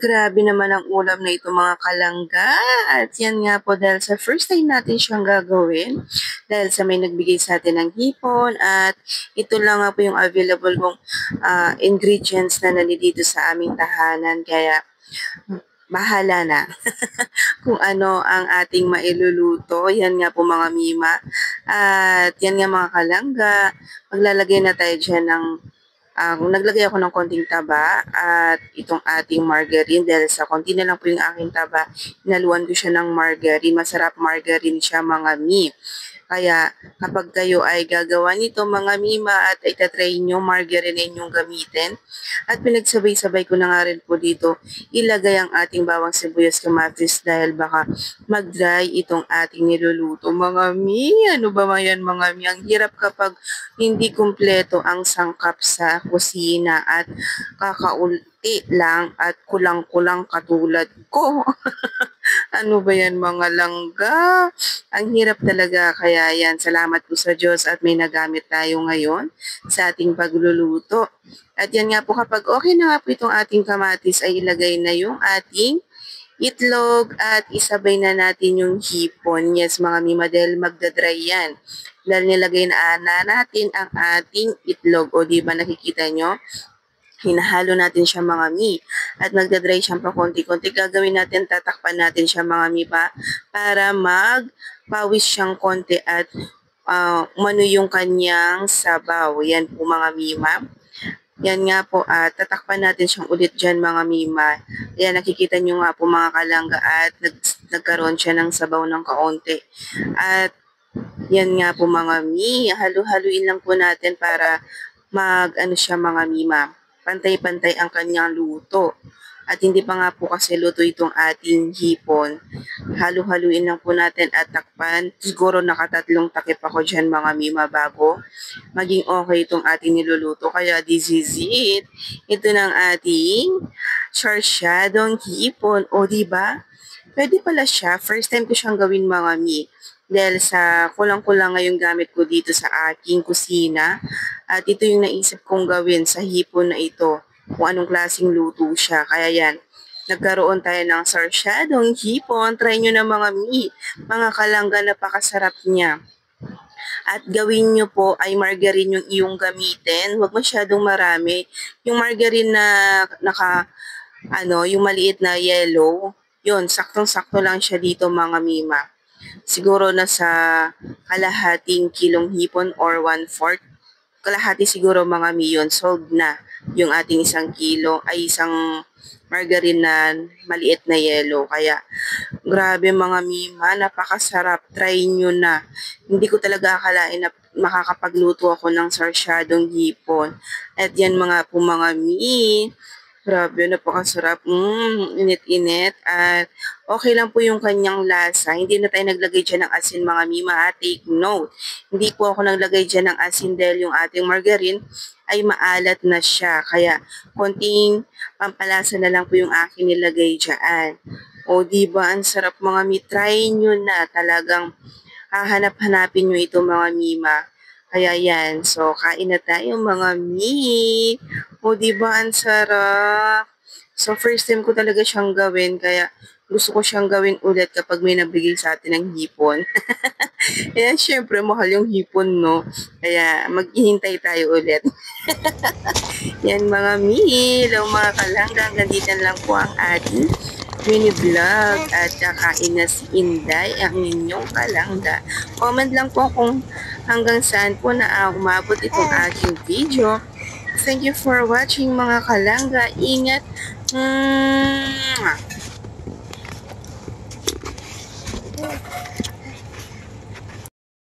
Grabe naman ang ulam na ito mga kalangga. At yan nga po dahil sa first time natin siyang gagawin. Dahil sa may nagbigay sa atin ng hipon. At ito lang nga po yung available mong ingredients na nandito sa aming tahanan. Kaya bahala na kung ano ang ating mailuluto. Yan nga po mga mima. At yan nga mga kalangga. Maglalagay na tayo dyan ng naglagay ako ng konting taba at itong ating margarine dahil sa konti na lang po yung aking taba, inaluan ko siya ng margarine. Masarap margarine siya mga mi. Kaya kapag kayo ay gagawa nito mga mima at itatry nyo, margarine na inyong gamitin. At pinagsabay-sabay ko na nga rin po dito, ilagay ang ating bawang sibuyas kamatis dahil baka mag-dry itong ating niluluto. Mga mi, ano ba yan mga mi? Ang hirap kapag hindi kumpleto ang sangkap sa kusina at kakaunti lang at kulang-kulang katulad ko. Ano ba yan mga langga? Ang hirap talaga. Kaya yan, salamat po sa Diyos at may nagamit tayo ngayon sa ating pagluluto. At yan nga po kapag okay na nga po itong ating kamatis ay ilagay na yung ating itlog at isabay na natin yung hipon. Yes mga mima dahil magdadry yan. Dahil nilagay na natin ang ating itlog. O diba nakikita nyo? Hinahalo natin siya mga mi. At magdadry siya pa konti-konti. Gagawin natin, tatakpan natin siya mga mi pa para magpawis siyang konti at umano yung kanyang sabaw. Yan po mga mima. Yan nga po, tatakpan natin siyang ulit dyan mga mima. Yan, nakikita nyo nga po mga kalangga at nagkaroon siya ng sabaw ng kaunti. At yan nga po mga mi, halu-haluin lang po natin para mag-ano siya mga mima. Pantay-pantay ang kanyang luto. At hindi pa nga po kasi luto itong ating hipon. Halu-haluin lang po natin at takpan. Siguro nakatatlong takip ako dyan mga mima bago maging okay itong ating niluluto. Kaya this is it. Ito ng ating sarsyadong hipon. O diba? Pwede pala siya. First time ko siyang gawin mga mi. Dahil sa kulang-kulang ngayong gamit ko dito sa aking kusina. At ito yung naisip kong gawin sa hipon na ito. Kung anong klaseng luto siya. Kaya yan, nagkaroon tayo ng sarsyadong hipon. Try nyo na mga mi. Mga kalangga, napakasarap niya. At gawin nyo po ay margarine yung iyong gamitin. Huwag masyadong marami. Yung margarine na yung maliit na yellow, yun, saktong-sakto lang siya dito mga mima. Siguro nasa kalahating kilong hipon or 1/4. Kalahati siguro mga milyon, sold na yung ating isang margarine na maliit na yellow. Kaya, grabe mga mima, napakasarap. Try nyo na. Hindi ko talaga akalain na makakapagluto ako ng sarsyadong hipon. At yan mga mi. Grabe, napakasarap. Init-init. At okay lang po yung kanyang lasa. Hindi na tayo naglagay dyan ng asin mga mima. Take note. Hindi po ako naglagay dyan ng asin dahil yung ating margarine ay maalat na siya. Kaya konting pampalasa na lang po yung aking nilagay dyan. O diba, ang sarap mga mi. Try nyo na. Talagang hahanap-hanapin nyo ito mga mima. Kaya yan. So, kain na tayo mga mi. O, diba, ang sarap. So, first time ko talaga siyang gawin. Kaya, gusto ko siyang gawin ulit kapag may nabigay sa atin ng hipon. Kaya, syempre, mahal yung hipon, no? Kaya, maghihintay tayo ulit. Yan mga mi. Hello mga kalangga. Hanggang dito lang po ang ating mini vlog at kakain na si Inday, ang inyong kalangga. Comment lang po kung hanggang saan po na umabot itong aking video. Thank you for watching mga kalangga. Ingat.